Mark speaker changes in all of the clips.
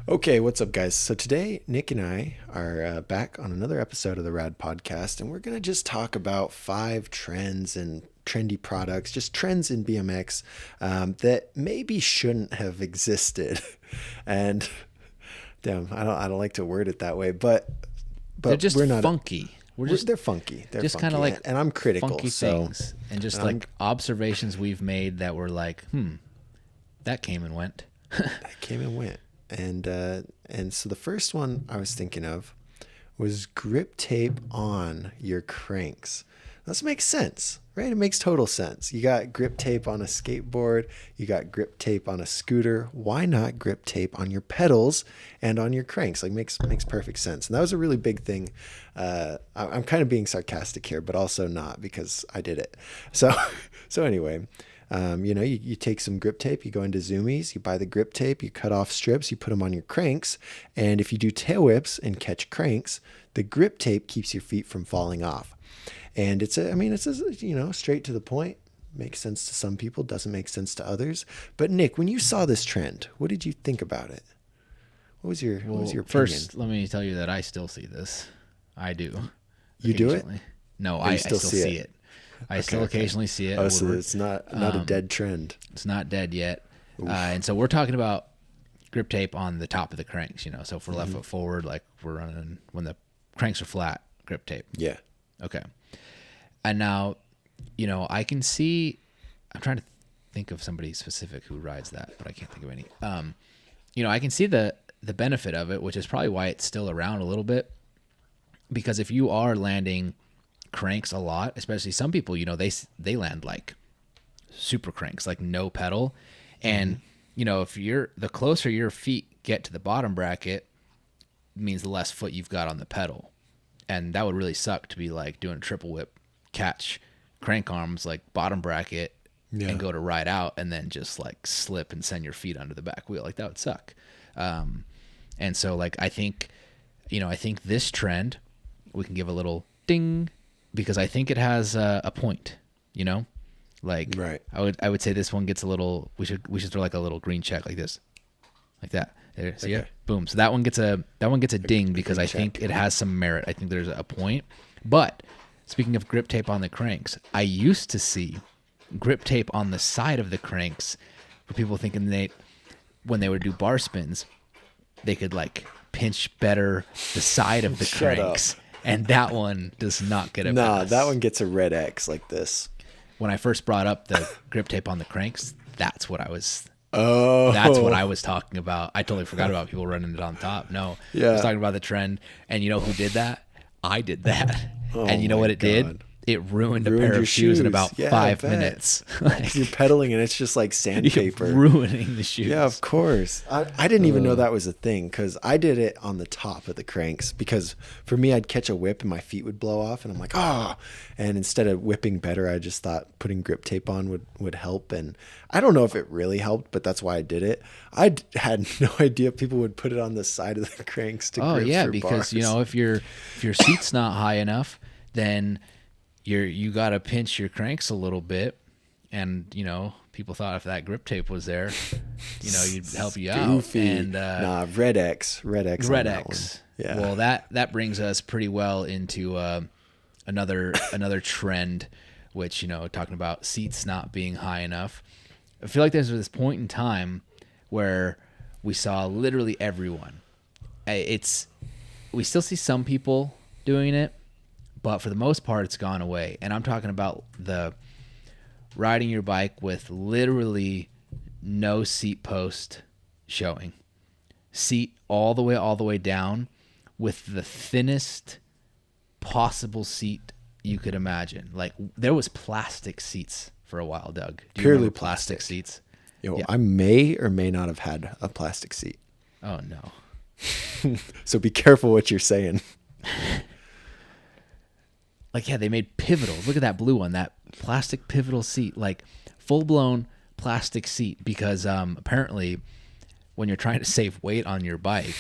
Speaker 1: Okay, what's up, guys? So today, Nick and I are back on another episode of the RAD podcast, and we're going to just talk about 5 trends and trendy products, just trends in BMX that maybe shouldn't have existed. And damn, I don't like to word it that way, but
Speaker 2: They're just
Speaker 1: we're not
Speaker 2: funky.
Speaker 1: they're funky. They're
Speaker 2: just kind
Speaker 1: funky,
Speaker 2: of like
Speaker 1: and I'm critical.
Speaker 2: funky
Speaker 1: So
Speaker 2: things and just
Speaker 1: and I'm
Speaker 2: like observations we've made that were like, that came and went.
Speaker 1: that came and went. And so the first one I was thinking of was grip tape on your cranks. This makes sense, right? It makes total sense. You got grip tape on a skateboard, you got grip tape on a scooter. Why not grip tape on so and on your cranks? Like makes perfect sense. And that was a really big thing. I'm kind of being sarcastic here, but also not because I did it. So anyway. You take some grip tape, you go into Zoomies, you buy the grip tape, you cut off strips, you put them on your cranks. And if you do tail whips and catch cranks, the grip tape keeps your feet from falling off. And it's straight to the point. Makes sense to some people, doesn't make sense to others. But Nick, when you saw this trend, what did you think about it? What was your opinion?
Speaker 2: First, let me tell you that I still see this. I do.
Speaker 1: You do it?
Speaker 2: Occasionally. No, I still see it. I still occasionally see it.
Speaker 1: Oh, so it's not a dead trend.
Speaker 2: It's not dead yet. And so we're talking about grip tape on the top of the cranks, So if we're left foot forward, like we're running when the cranks are flat, grip tape.
Speaker 1: Yeah.
Speaker 2: Okay. And now, I can see, I'm trying to think of somebody specific who rides that, but I can't think of any. I can see the benefit of it, which is probably why it's still around a little bit. Because if you are landing cranks a lot, especially some people, they land like super cranks, like no pedal. And, if the closer your feet get to the bottom bracket, means the less foot you've got on the pedal. And that would really suck to be like doing a triple whip, catch crank arms, like bottom bracket and go to ride out and then just like slip and send your feet under the back wheel. Like that would suck. And so like, I think this trend, we can give a little ding, because I think it has a point, like
Speaker 1: right.
Speaker 2: I would say this one gets a little, we should throw like a little green check like this, like that. There, see it? Boom. So that one gets a ding because I think it has some merit. I think there's a point. But speaking of grip tape on the cranks, I used to see grip tape on the side of the cranks for people thinking when they would do bar spins, they could like pinch better the side of the cranks. And that one does not get a pass.
Speaker 1: That one gets a red X like this.
Speaker 2: When I first brought up the grip tape on the cranks, that's what I was talking about. I totally forgot about people running it on top. No, I was talking about the trend. And you know who did that? I did that. And you know what it did? It ruined a pair of shoes in about 5 minutes.
Speaker 1: Like, you're pedaling and it's just like sandpaper.
Speaker 2: Ruining the shoes.
Speaker 1: Yeah, of course. I didn't even know that was a thing because I did it on the top of the cranks because for me, I'd catch a whip and my feet would blow off and I'm like, oh. And instead of whipping better, I just thought putting grip tape on would help. And I don't know if it really helped, but that's why I did it. I had no idea people would put it on the side of the cranks to grip for
Speaker 2: because
Speaker 1: bars.
Speaker 2: If your seat's not high enough, then you got to pinch your cranks a little bit, and people thought if that grip tape was there, you'd help you out. And
Speaker 1: red X.
Speaker 2: Yeah. Well, that brings us pretty well into another trend, which talking about seats not being high enough. I feel like there's this point in time where we saw literally everyone. We still see some people doing it, but for the most part, it's gone away. And I'm talking about the riding your bike with literally no seat post showing. Seat all the way down with the thinnest possible seat you could imagine. Like there was plastic seats for a while, Doug. Do you
Speaker 1: Purely
Speaker 2: remember plastic seats?
Speaker 1: Yeah. I may or may not have had a plastic seat.
Speaker 2: Oh, no.
Speaker 1: So be careful what you're saying.
Speaker 2: Like, yeah, they made pivotals. Look at that blue one, that plastic pivotal seat, like full-blown plastic seat, because apparently when you're trying to save weight on your bike,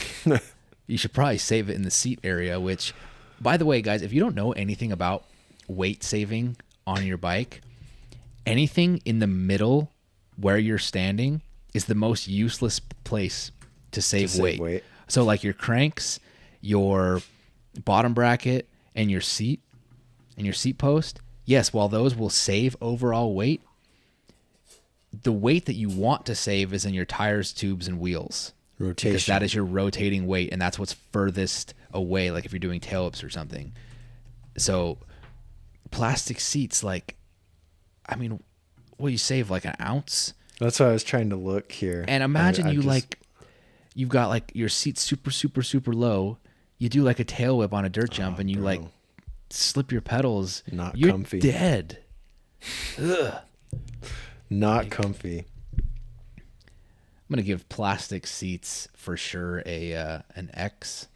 Speaker 2: you should probably save it in the seat area, which, by the way, guys, if you don't know anything about weight saving on your bike, anything in the middle where you're standing is the most useless place to save weight. So like your cranks, your bottom bracket, and your seat post, yes, while those will save overall weight, the weight that you want to save is in your tires, tubes, and wheels.
Speaker 1: Rotation.
Speaker 2: Because that is your rotating weight, and that's what's furthest away, like if you're doing tail whips or something. So plastic seats, like, I mean, what you save, like an ounce?
Speaker 1: That's why I was trying to look here.
Speaker 2: And imagine you've got like your seat super, super, super low. You do like a tail whip on a dirt jump and you like slip your pedals. You're comfy. Dead. Ugh.
Speaker 1: Not comfy.
Speaker 2: I'm gonna give plastic seats for sure an X.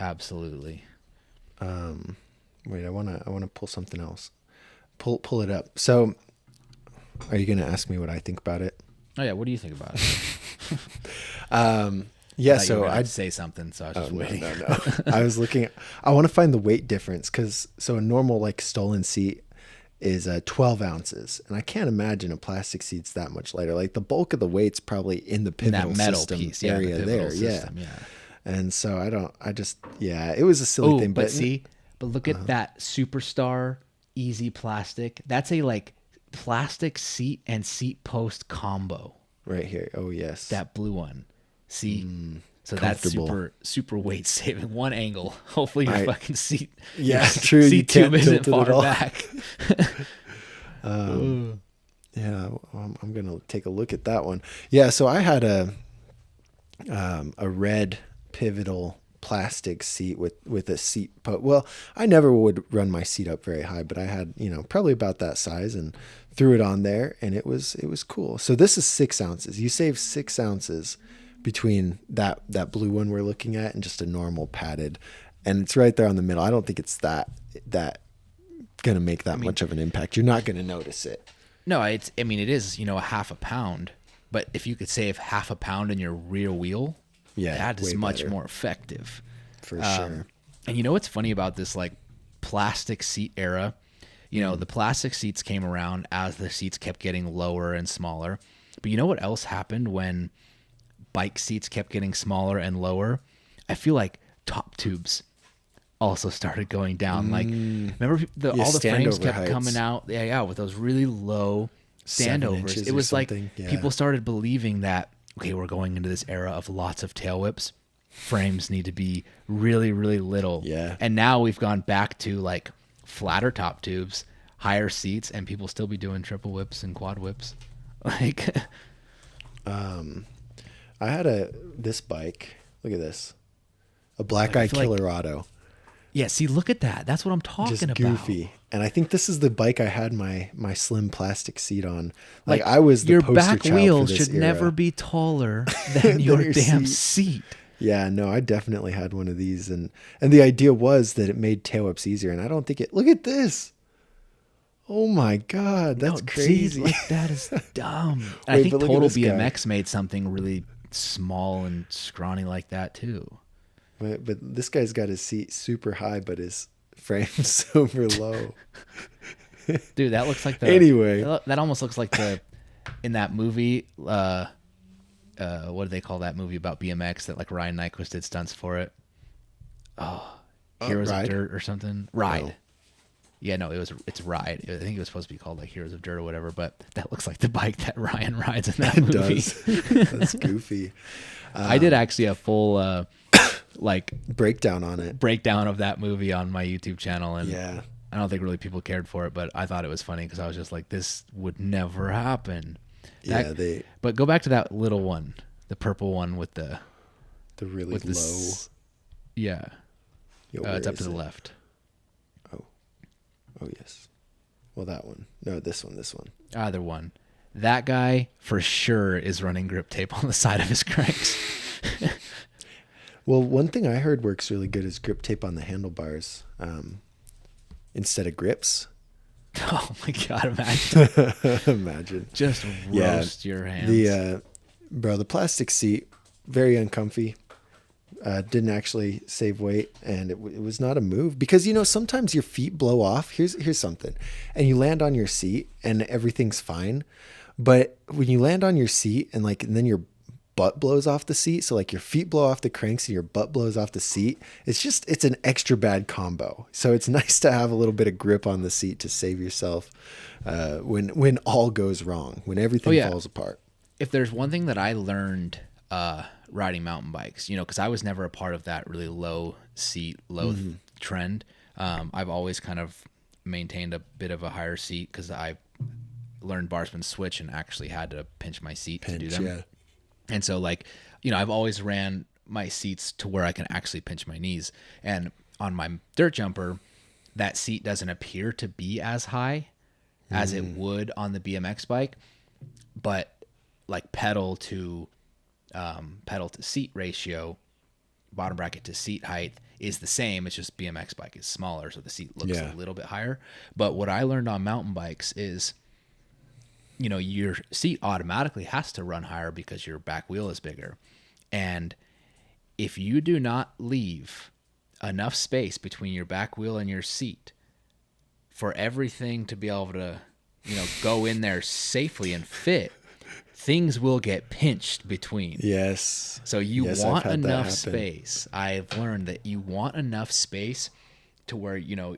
Speaker 2: Absolutely.
Speaker 1: Wait, I wanna pull something else. Pull it up. So, are you gonna ask me what I think about it?
Speaker 2: Oh yeah, what do you think about it?
Speaker 1: Yeah, so I'd
Speaker 2: say something, so I was just waiting.
Speaker 1: No. I was looking. I want to find the weight difference because a normal like stolen seat is 12 ounces, and I can't imagine a plastic seat's that much lighter. Like the bulk of the weight's probably in the pivotal
Speaker 2: that metal
Speaker 1: system
Speaker 2: piece,
Speaker 1: area
Speaker 2: the
Speaker 1: there.
Speaker 2: system,
Speaker 1: yeah. And so it was a silly thing.
Speaker 2: But look at that Superstar Easy Plastic. That's a like plastic seat and seat post combo.
Speaker 1: Right here. Oh yes.
Speaker 2: That blue one. See, so that's super weight saving. One angle. Hopefully your fucking seat.
Speaker 1: Yeah, true.
Speaker 2: Seat tube isn't far back.
Speaker 1: Yeah, I'm gonna take a look at that one. Yeah, so I had a red pivotal plastic seat with a seat. Well, I never would run my seat up very high, but I had probably about that size and threw it on there, and it was cool. So this is 6 ounces. You save 6 ounces between that blue one we're looking at and just a normal padded, and it's right there on the middle. I don't think it's that gonna make that much of an impact. You're not gonna notice it.
Speaker 2: No, it is a half a pound, but if you could save half a pound in your rear wheel, that is much better. More effective
Speaker 1: for sure.
Speaker 2: And what's funny about this like plastic seat era? The plastic seats came around as the seats kept getting lower and smaller. But you know what else happened when bike seats kept getting smaller and lower? I feel like top tubes also started going down. Like, remember all the frames kept coming out, with those really low standovers. It was like people started believing that, okay, we're going into this era of lots of tail whips. Frames need to be really, really little.
Speaker 1: Yeah.
Speaker 2: And now we've gone back to like flatter top tubes, higher seats, and people still be doing triple whips and quad whips. Like,
Speaker 1: I had this bike. Look at this, a Black Eye Killer Auto.
Speaker 2: Yeah, see, look at that. That's what I'm talking about.
Speaker 1: Just goofy. And I think this is the bike I had my slim plastic seat on. Like I was the poster child for this era.
Speaker 2: Your back wheel should never be taller than your damn seat.
Speaker 1: Yeah, no, I definitely had one of these, and the idea was that it made tail whips easier. And I don't think it. Look at this. Oh my God, that's crazy.
Speaker 2: Geez, like, that is dumb. I think Total BMX made something really small and scrawny like that too.
Speaker 1: But this guy's got his seat super high, but his frame's super low.
Speaker 2: Dude, that looks like
Speaker 1: anyway.
Speaker 2: That almost looks like in that movie. What do they call that movie about BMX that like Ryan Nyquist did stunts for it? Heroes of Dirt or something. Ride. No. Yeah, no, it's Ride. I think it was supposed to be called like Heroes of Dirt or whatever, but that looks like the bike that Ryan rides in that movie.
Speaker 1: It does. That's goofy.
Speaker 2: I did actually a full like
Speaker 1: breakdown
Speaker 2: of that movie on my YouTube channel, and
Speaker 1: yeah,
Speaker 2: I don't think really people cared for it, but I thought it was funny because I was just like, this would never happen. But go back to that little one, the purple one with the
Speaker 1: really low.
Speaker 2: Yeah, it's up to the left.
Speaker 1: Oh yes. Well, that one. No, this one.
Speaker 2: Either one. That guy for sure is running grip tape on the side of his cranks.
Speaker 1: Well, one thing I heard works really good is grip tape on the handlebars instead of grips.
Speaker 2: Oh my God, imagine.
Speaker 1: Imagine.
Speaker 2: Just roast your hands.
Speaker 1: The plastic seat, very uncomfy. Didn't actually save weight, and it was not a move because sometimes your feet blow off. Here's something, and you land on your seat and everything's fine, but when you land on your seat and then your butt blows off the seat. So like your feet blow off the cranks and your butt blows off the seat. It's an extra bad combo. So it's nice to have a little bit of grip on the seat to save yourself when all goes wrong, when everything falls apart.
Speaker 2: If there's one thing that I learned riding mountain bikes, because I was never a part of that really low seat, low trend. I've always kind of maintained a bit of a higher seat because I learned barspin switch and actually had to pinch my seat to do them. Yeah. And so like, I've always ran my seats to where I can actually pinch my knees. And on my dirt jumper, that seat doesn't appear to be as high as it would on the BMX bike, but like pedal to seat ratio, bottom bracket to seat height is the same. It's just BMX bike is smaller, so the seat looks a little bit higher. But what I learned on mountain bikes is, your seat automatically has to run higher because your back wheel is bigger. And if you do not leave enough space between your back wheel and your seat for everything to be able to, go in there safely and fit, things will get pinched between.
Speaker 1: Yes.
Speaker 2: So you want enough space. I've learned that you want enough space to where, your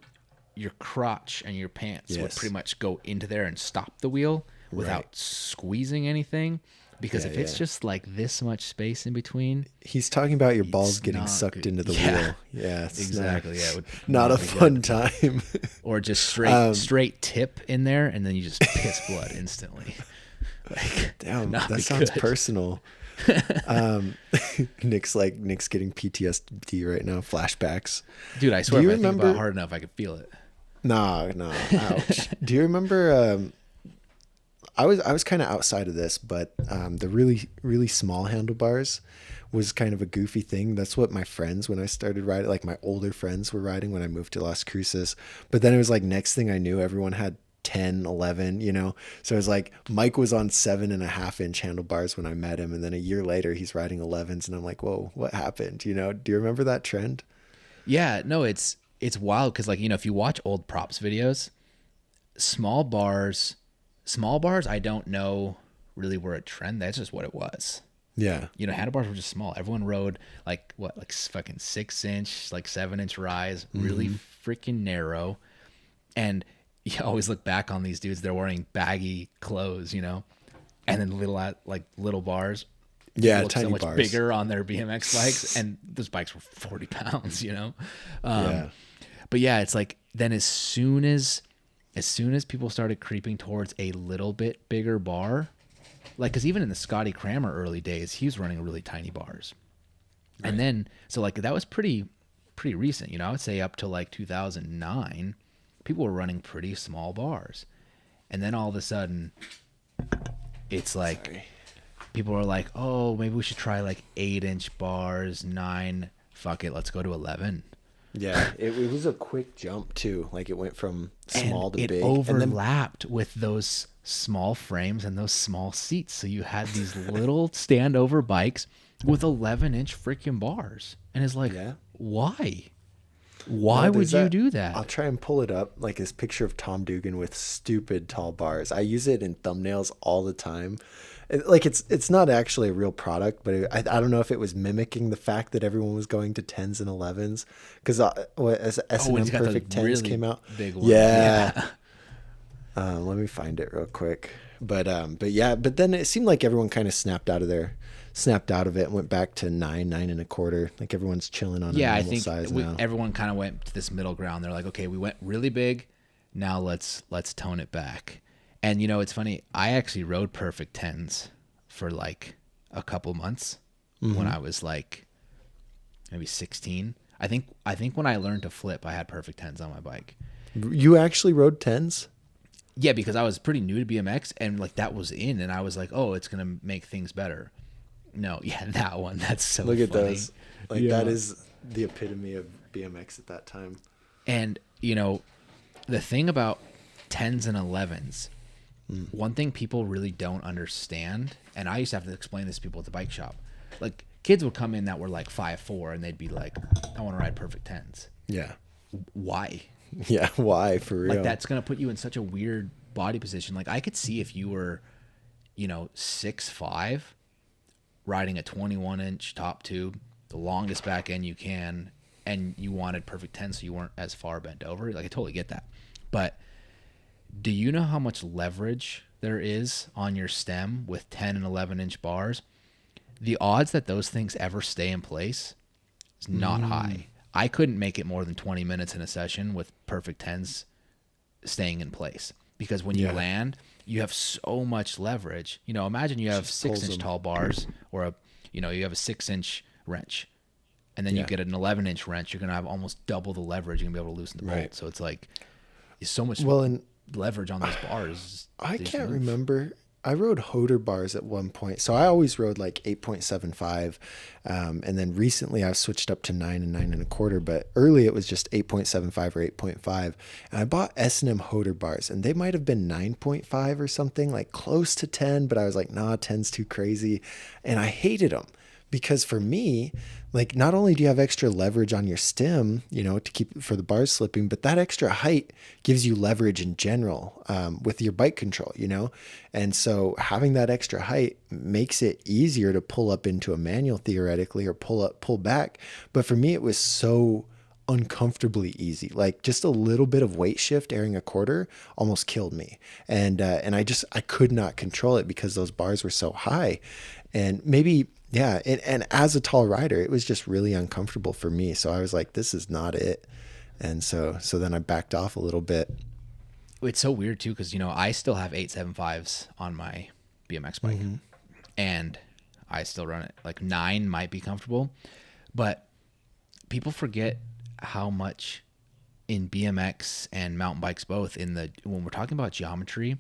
Speaker 2: crotch and your pants would pretty much go into there and stop the wheel without squeezing anything. Because if it's just like this much space in between,
Speaker 1: he's talking about your balls getting sucked into the wheel. Yeah,
Speaker 2: exactly. Yeah,
Speaker 1: not a fun time.
Speaker 2: Or just straight tip in there, and then you just piss blood instantly. Like,
Speaker 1: damn, that sounds personal. Nick's getting PTSD right now, flashbacks.
Speaker 2: Dude, I swear, if I think about it hard enough, I could feel it.
Speaker 1: No, ouch. Do you remember? I was kind of outside of this, but the really, really small handlebars was kind of a goofy thing. That's what my friends, when I started riding, like my older friends were riding when I moved to Las Cruces. But then it was like next thing I knew, everyone had 10, 11, So it was like Mike was on 7.5-inch handlebars when I met him. And then a year later, he's riding 11s. And I'm like, whoa, what happened? Do you remember that trend?
Speaker 2: Yeah, no, it's wild. Cause like, if you watch old props videos, small bars, I don't know really were a trend. That's just what it was.
Speaker 1: Yeah.
Speaker 2: Handlebars were just small. Everyone rode like fucking 6-inch, like 7-inch rise, really freaking narrow. And you always look back on these dudes, they're wearing baggy clothes, and then little bars.
Speaker 1: Yeah,
Speaker 2: look
Speaker 1: tiny
Speaker 2: so much
Speaker 1: bars.
Speaker 2: Bigger on their BMX bikes, and those bikes were 40 pounds, But yeah, it's like then as soon as people started creeping towards a little bit bigger bar, like, because even in the Scotty Crammer early days, he was running really tiny bars. Right. And then, so like that was pretty recent, I would say up to like 2009, people were running pretty small bars. And then all of a sudden, it's like, people are like, oh, maybe we should try like 8-inch bars, 9, fuck it, let's go to 11.
Speaker 1: Yeah, it was a quick jump too. Like it went from small to big.
Speaker 2: It overlapped with those small frames and those small seats. So you had these little standover bikes with 11-inch freaking bars. And it's like, why? Why would you do that?
Speaker 1: I'll try and pull it up, like this picture of Tom Dugan with stupid tall bars. I use it in thumbnails all the time. Like it's not actually a real product, but I don't know if it was mimicking the fact that everyone was going to 10s and 11s because as S&M Perfect 10s really came out,
Speaker 2: big one.
Speaker 1: Yeah. Let me find it real quick. But then it seemed like everyone kind of snapped out of it and went back to 9 1/4. Like everyone's chilling on a normal size now.
Speaker 2: Everyone kind of went to this middle ground. They're like, okay, we went really big, now let's tone it back. And it's funny, I actually rode Perfect 10s for like a couple months when I was like maybe 16. I think when I learned to flip, I had Perfect 10s on my bike.
Speaker 1: You actually rode 10s?
Speaker 2: Yeah, because I was pretty new to BMX and like that was in, and I was like, oh, it's gonna make things better. No, yeah, that one. That's so funny.
Speaker 1: Look at those. Like that is the epitome of BMX at that time.
Speaker 2: And the thing about 10s and 11s, one thing people really don't understand, and I used to have to explain this to people at the bike shop, like kids would come in that were like 5'4", and they'd be like, I want to ride Perfect 10s.
Speaker 1: Yeah.
Speaker 2: Why?
Speaker 1: Yeah, why, for real?
Speaker 2: Like that's going to put you in such a weird body position. Like I could see if you were, 6'5", riding a 21-inch top tube, the longest back end you can, and you wanted perfect 10 so you weren't as far bent over. Like, I totally get that. But do you know how much leverage there is on your stem with 10 and 11-inch bars? The odds that those things ever stay in place is not high. I couldn't make it more than 20 minutes in a session with perfect 10s staying in place, because when you land, you have so much leverage. You know, imagine you have 6-inch tall bars, or you have a 6-inch wrench, and then you get an 11-inch wrench. You're going to have almost double the leverage. You're going to be able to loosen the bolt. So it's like, it's so much leverage on those bars.
Speaker 1: I can't remember. I rode Hoder bars at one point. So I always rode like 8.75. And then recently I've switched up to 9 and 9 1/4. But early it was just 8.75 or 8.5. And I bought S&M Hoder bars, and they might have been 9.5 or something, like close to 10. But I was like, nah, 10's too crazy. And I hated them. Because for me, like, not only do you have extra leverage on your stem, to keep for the bars slipping, but that extra height gives you leverage in general with your bike control, And so having that extra height makes it easier to pull up into a manual theoretically, or pull back. But for me, it was so uncomfortably easy. Like, just a little bit of weight shift airing a quarter almost killed me. And I could not control it because those bars were so high. And maybe, and as a tall rider, it was just really uncomfortable for me. So I was like, this is not it. And so then I backed off a little bit.
Speaker 2: It's so weird too, because I still have 875s on my BMX bike, and I still run it. Like, 9 might be comfortable, but people forget how much in BMX and mountain bikes both, when we're talking about geometry,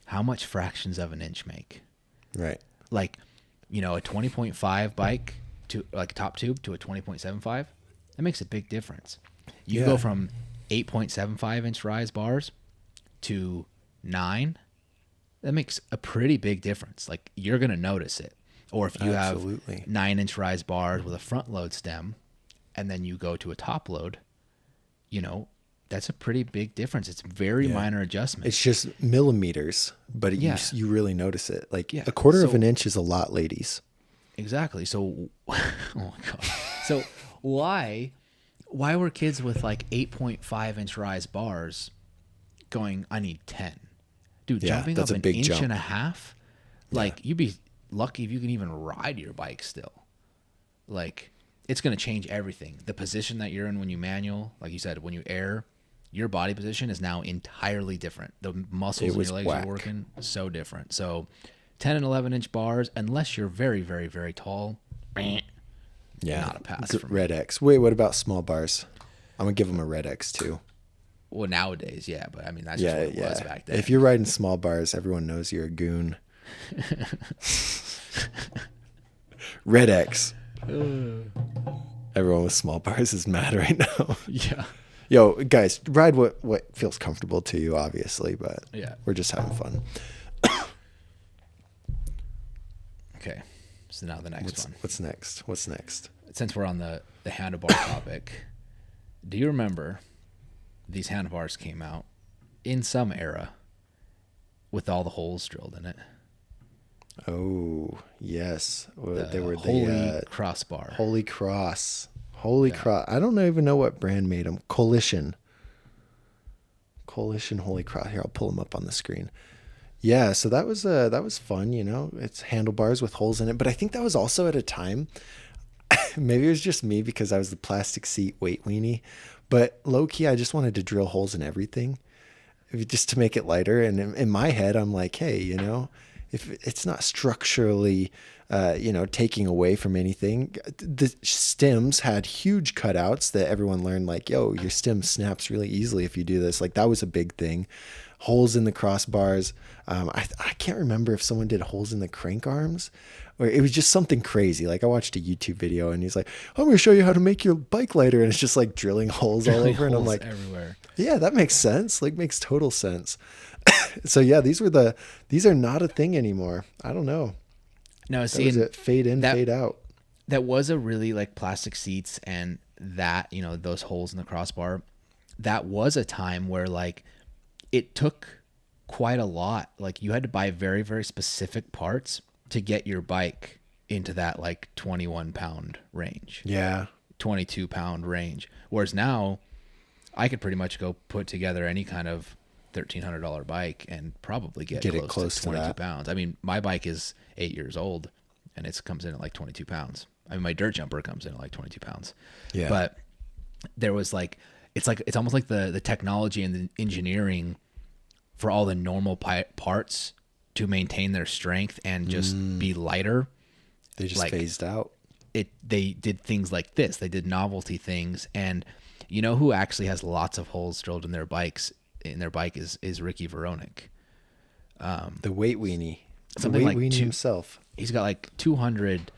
Speaker 2: how much fractions of an inch make.
Speaker 1: Right.
Speaker 2: Like, a 20.5 bike to like a top tube to a 20.75, that makes a big difference. You go from 8.75 inch rise bars to 9, that makes a pretty big difference. Like, you're going to notice it. Or if you have 9-inch rise bars with a front load stem, and then you go to a top load, that's a pretty big difference. It's very minor adjustment.
Speaker 1: It's just millimeters, but you really notice it. Like, a quarter of an inch is a lot, ladies.
Speaker 2: Exactly. So, oh my God. So why were kids with like 8.5 inch rise bars going, I need 10? Dude, jumping up an inch and a half? Like, you'd be lucky if you can even ride your bike still. Like, it's going to change everything. The position that you're in when you manual, like you said, when you air, your body position is now entirely different. The muscles in your legs are working so different. So 10 and 11-inch bars, unless you're very, very, very tall, not a pass for me.
Speaker 1: Red X. Wait, what about small bars? I'm going to give them a Red X too.
Speaker 2: Well, nowadays, but I mean, that's just what it was back then.
Speaker 1: If you're riding small bars, everyone knows you're a goon. Red X. Everyone with small bars is mad right now.
Speaker 2: Yeah.
Speaker 1: Yo, guys, ride what feels comfortable to you, obviously, but we're just having fun.
Speaker 2: Okay. So now the next one.
Speaker 1: What's next?
Speaker 2: Since we're on the handlebar topic, do you remember these handlebars came out in some era with all the holes drilled in it?
Speaker 1: Oh, yes. They were
Speaker 2: Holy Crossbar.
Speaker 1: Holy Cross. Cross. I don't even know what brand made them. Coalition Holy Cross. Here, I'll pull them up on the screen. Yeah, so that was fun, It's handlebars with holes in it, but I think that was also at a time, maybe it was just me because I was the plastic seat weight weenie, but low key I just wanted to drill holes in everything just to make it lighter. And in my head, I'm like, hey, if it's not structurally, taking away from anything. The stems had huge cutouts that everyone learned, like, yo, your stem snaps really easily if you do this. Like, that was a big thing. Holes in the crossbars. I can't remember if someone did holes in the crank arms, or it was just something crazy. Like, I watched a YouTube video and he's like, I'm going to show you how to make your bike lighter. And it's just like drilling holes all over. And I'm like,
Speaker 2: everywhere.
Speaker 1: Yeah, that makes sense. Like, makes total sense. So yeah, these are not a thing anymore. I don't know.
Speaker 2: No, see,
Speaker 1: was it fade in, fade out.
Speaker 2: That was a really, like, plastic seats and that, those holes in the crossbar. That was a time where, like, it took quite a lot. Like, you had to buy very, very specific parts to get your bike into that like 21 pound range,
Speaker 1: Yeah.
Speaker 2: 22 pound range. Whereas now I could pretty much go put together any kind of $1,300 bike and probably get close to 22 pounds. I mean, my bike is 8 years old and it comes in at like 22 pounds. I mean, my dirt jumper comes in at like 22 pounds.
Speaker 1: Yeah.
Speaker 2: But there was like, it's almost like the technology and the engineering for all the normal parts to maintain their strength and just be lighter.
Speaker 1: They just
Speaker 2: like,
Speaker 1: phased out.
Speaker 2: They did things like this. They did novelty things. And you know who actually has lots of holes drilled in their bike is Ricky Veronic.
Speaker 1: The weight weenie.
Speaker 2: Something like
Speaker 1: himself.
Speaker 2: He's got like 200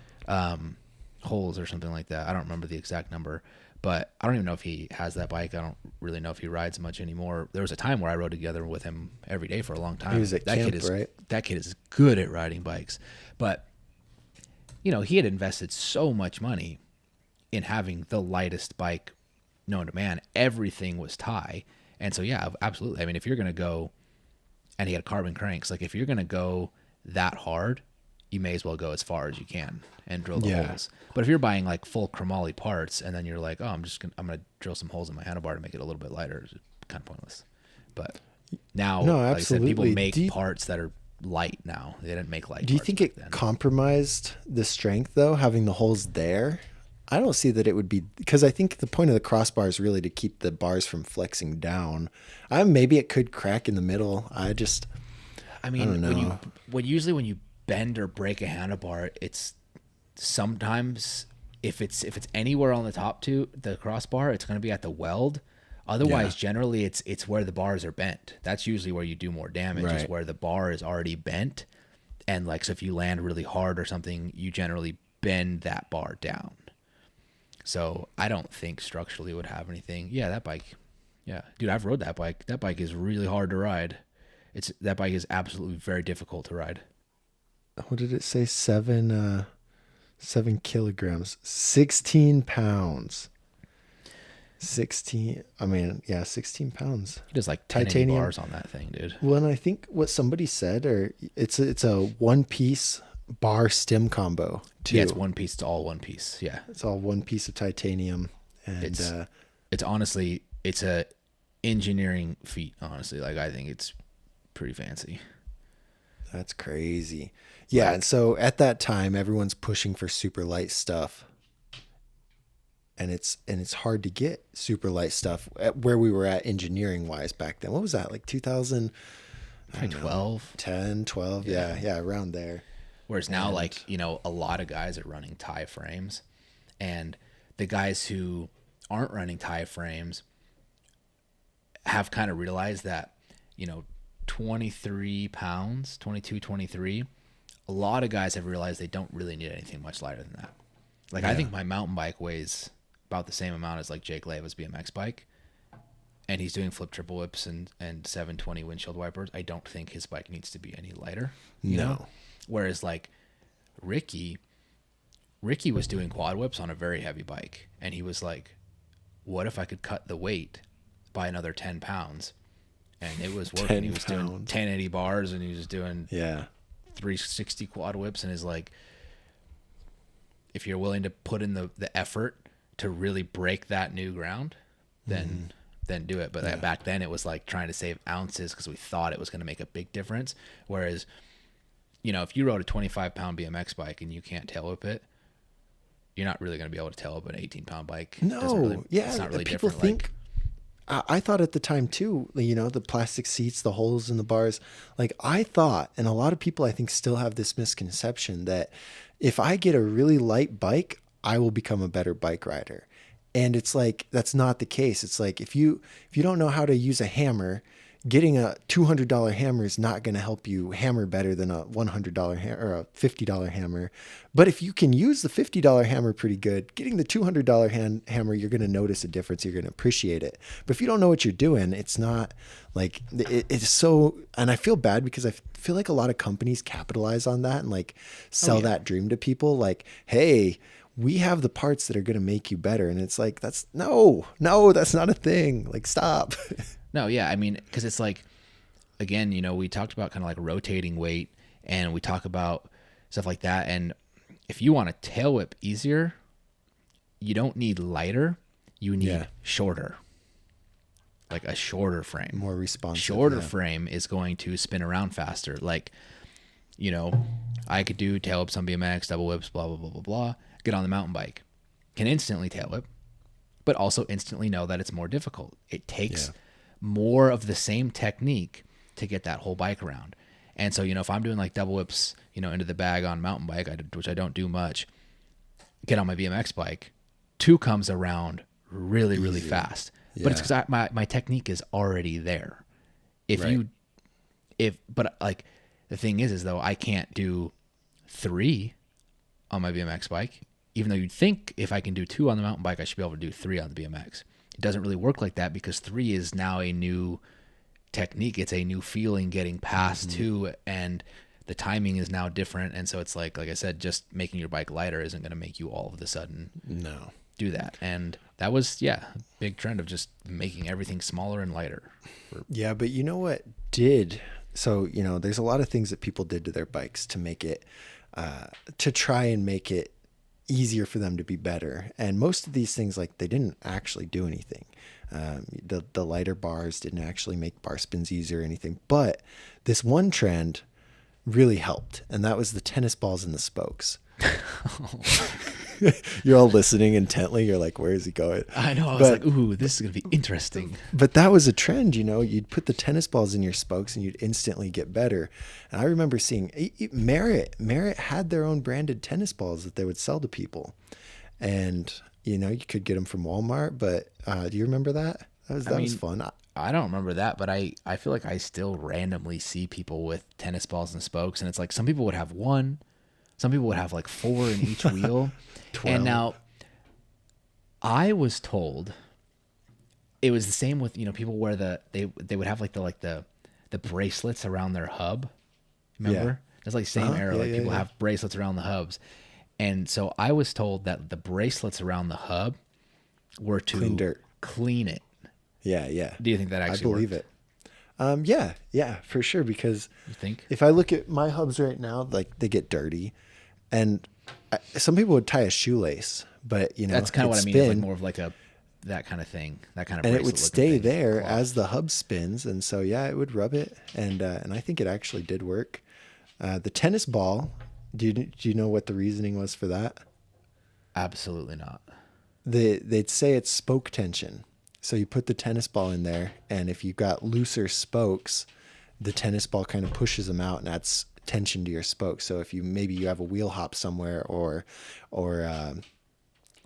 Speaker 2: holes or something like that. I don't remember the exact number, but I don't even know if he has that bike. I don't really know if he rides much anymore. There was a time where I rode together with him every day for a long time.
Speaker 1: He was at camp, right?
Speaker 2: That kid is good at riding bikes. But, you know, he had invested so much money in having the lightest bike known to man. Everything was tie. And so, yeah, absolutely. I mean, if you're going to go, and he had carbon cranks, like if you're going to go that hard, you may as well go as far as you can and drill the holes. But if you're buying like full chromoly parts and then you're like, oh, I'm going to drill some holes in my handlebar to make it a little bit lighter, it's kind of pointless. But now, like I said, people make parts that are light now. They didn't make light.
Speaker 1: Do you think it compromised the strength though, having the holes there? I don't see that it would be, because I think the point of the crossbar is really to keep the bars from flexing down. Maybe it could crack in the middle. I don't know.
Speaker 2: When you bend or break a handlebar, it's sometimes if it's anywhere on the top to the crossbar, it's going to be at the weld. Otherwise, generally it's where the bars are bent. That's usually where you do more damage, is where the bar is already bent. And like, so if you land really hard or something, you generally bend that bar down. So I don't think structurally it would have anything. Yeah, that bike. Yeah, dude, I've rode that bike. That bike is really hard to ride. That bike is absolutely very difficult to ride.
Speaker 1: What did it say? 7 kilograms, 16 pounds. 16 pounds.
Speaker 2: It does like 10 titanium bars on that thing, dude.
Speaker 1: Well, and I think what somebody said, or it's a one piece bar stem combo too.
Speaker 2: Yeah, it's one piece. It's all one piece. Yeah,
Speaker 1: it's all one piece of titanium, and
Speaker 2: it's honestly, it's a engineering feat. Honestly, like I think it's pretty fancy.
Speaker 1: That's crazy. Yeah, and so at that time, everyone's pushing for super light stuff. And it's hard to get super light stuff at where we were at engineering wise back then. What was that, like
Speaker 2: 2012,
Speaker 1: 10, 12? Yeah, around there.
Speaker 2: Whereas now, like, you know, a lot of guys are running tie frames, and the guys who aren't running tie frames have kind of realized that, you know, 23 pounds, 22, 23, a lot of guys have realized they don't really need anything much lighter than that. Like, I think my mountain bike weighs about the same amount as like Jake Leiva's BMX bike, and he's doing flip triple whips and 720 windshield wipers. I don't think his bike needs to be any lighter. You know? Whereas like Ricky was doing quad whips on a very heavy bike, and he was like, what if I could cut the weight by another 10 pounds? And it was working. He was doing 1080 bars, and he was doing 360 quad whips, and is like, if you're willing to put in the effort to really break that new ground, then do it. But back then it was like trying to save ounces because we thought it was going to make a big difference. Whereas, you know, if you rode a 25-pound BMX bike and you can't tail whip it, you're not really going to be able to tail whip an 18-pound bike.
Speaker 1: No,
Speaker 2: it's not really
Speaker 1: people
Speaker 2: different.
Speaker 1: Think. I thought at the time too, you know, the plastic seats, the holes in the bars. Like I thought, and a lot of people I think still have this misconception that if I get a really light bike, I will become a better bike rider. And it's like, that's not the case. It's like, if you don't know how to use a hammer, getting a $200 hammer is not going to help you hammer better than a $100 or a $50 hammer. But if you can use the $50 hammer pretty good, getting the $200 hammer, you're going to notice a difference. You're going to appreciate it. But if you don't know what you're doing, it's not like it's so, and I feel bad because I feel like a lot of companies capitalize on that and like sell that dream to people. Like, hey, we have the parts that are going to make you better. And it's like, that's no, that's not a thing. Like, stop.
Speaker 2: No, yeah. I mean, because it's like, again, you know, we talked about kind of like rotating weight, and we talk about stuff like that. And if you want a tail whip easier, you don't need lighter, you need shorter. Like a shorter frame.
Speaker 1: More responsive.
Speaker 2: Shorter frame is going to spin around faster. Like, I could do tail whips on BMX, double whips, blah, blah, blah, blah, blah. Get on the mountain bike. Can instantly tail whip, but also instantly know that it's more difficult. It takes more of the same technique to get that whole bike around. And so, if I'm doing like double whips, into the bag on mountain bike, which I don't do much, get on my BMX bike, 2 comes around really, really fast. Yeah. But it's because my technique is already there. But like the thing is though, I can't do 3 on my BMX bike, even though you'd think if I can do 2 on the mountain bike, I should be able to do 3 on the BMX. It doesn't really work like that because 3 is now a new technique. It's a new feeling getting past 2, and the timing is now different. And so it's like I said, just making your bike lighter isn't going to make you all of a sudden do that. And that was a big trend of just making everything smaller and lighter.
Speaker 1: Yeah, but you know what did? So there's a lot of things that people did to their bikes to make it to try and make it easier for them to be better. And most of these things, like, they didn't actually do anything. The lighter bars didn't actually make bar spins easier or anything. But this one trend really helped, and that was the tennis balls and the spokes. You're all listening intently. You're like, where is he going?
Speaker 2: I know. I was like, ooh, this is going to be interesting.
Speaker 1: But that was a trend, you'd put the tennis balls in your spokes and you'd instantly get better. And I remember seeing Merit had their own branded tennis balls that they would sell to people. And, you could get them from Walmart, but do you remember that? That was fun.
Speaker 2: I don't remember that, but I feel like I still randomly see people with tennis balls and spokes. And it's like some people would have 1. Some people would have like 4 in each wheel.
Speaker 1: 12.
Speaker 2: And now I was told it was the same with, people wear they would have like the bracelets around their hub. Remember? It's like same era. Like people have bracelets around the hubs. And so I was told that the bracelets around the hub were to clean it.
Speaker 1: Yeah, yeah.
Speaker 2: Do you think that actually
Speaker 1: I believe
Speaker 2: worked?
Speaker 1: It. Yeah, for sure. Because
Speaker 2: you think?
Speaker 1: If I look at my hubs right now, like, they get dirty, and some people would tie a shoelace, but
Speaker 2: that's kind of what I mean. It's like more of like that kind of thing, that kind of.
Speaker 1: And it would stay there as the hub spins, and so it would rub it, and I think it actually did work. The tennis ball. Do you know what the reasoning was for that?
Speaker 2: Absolutely not.
Speaker 1: They'd say it's spoke tension. So you put the tennis ball in there, and if you've got looser spokes, the tennis ball kind of pushes them out and adds tension to your spokes. So if you have a wheel hop somewhere or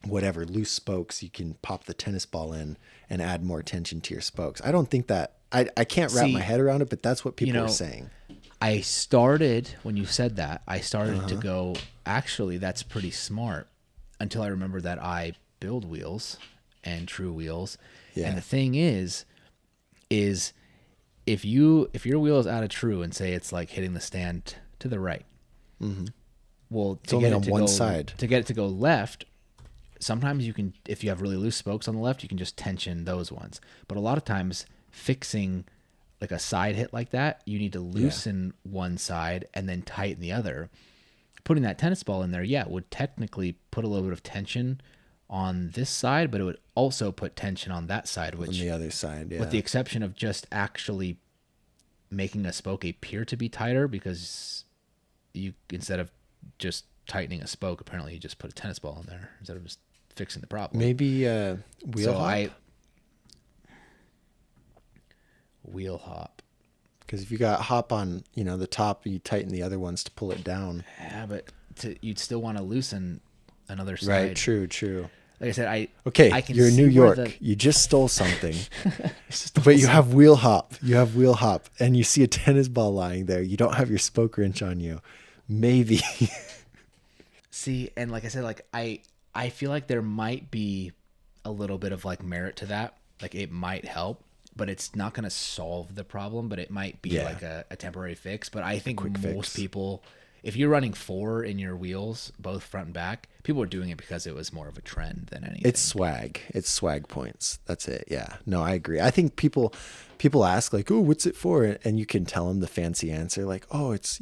Speaker 1: whatever, loose spokes, you can pop the tennis ball in and add more tension to your spokes. I don't think that I can't wrap my head around it, but that's what people are saying.
Speaker 2: I started when you said that. I started to go, actually, that's pretty smart, until I remembered that I build wheels and true wheels. Yeah. And the thing is if your wheel is out of true and say it's like hitting the stand to the right, well, to get it to one side, to get it to go left, sometimes you can, if you have really loose spokes on the left, you can just tension those ones. But a lot of times, fixing like a side hit like that, you need to loosen one side and then tighten the other. Putting that tennis ball in there, would technically put a little bit of tension on this side, but it would also put tension on that side, which
Speaker 1: on the other side,
Speaker 2: with the exception of just actually making a spoke appear to be tighter, because you, instead of just tightening a spoke, apparently you just put a tennis ball in there instead of just fixing the problem.
Speaker 1: Maybe wheel hop.
Speaker 2: Wheel hop.
Speaker 1: Because if you got hop on, the top, you tighten the other ones to pull it down.
Speaker 2: Yeah, but you'd still want to loosen another side.
Speaker 1: Right. True.
Speaker 2: Like I said, I can
Speaker 1: you're in New York. You just stole something, but you have wheel hop. And you see a tennis ball lying there. You don't have your spoke wrench on you. Maybe.
Speaker 2: See, and like I said, like I feel like there might be a little bit of like merit to that. Like it might help, but it's not going to solve the problem. But it might be like a temporary fix. But I think most people, if you're running 4 in your wheels, both front and back, people are doing it because it was more of a trend than anything.
Speaker 1: It's swag points. That's it. Yeah. No, I agree. I think people ask like, oh, what's it for? And you can tell them the fancy answer like, oh, it's,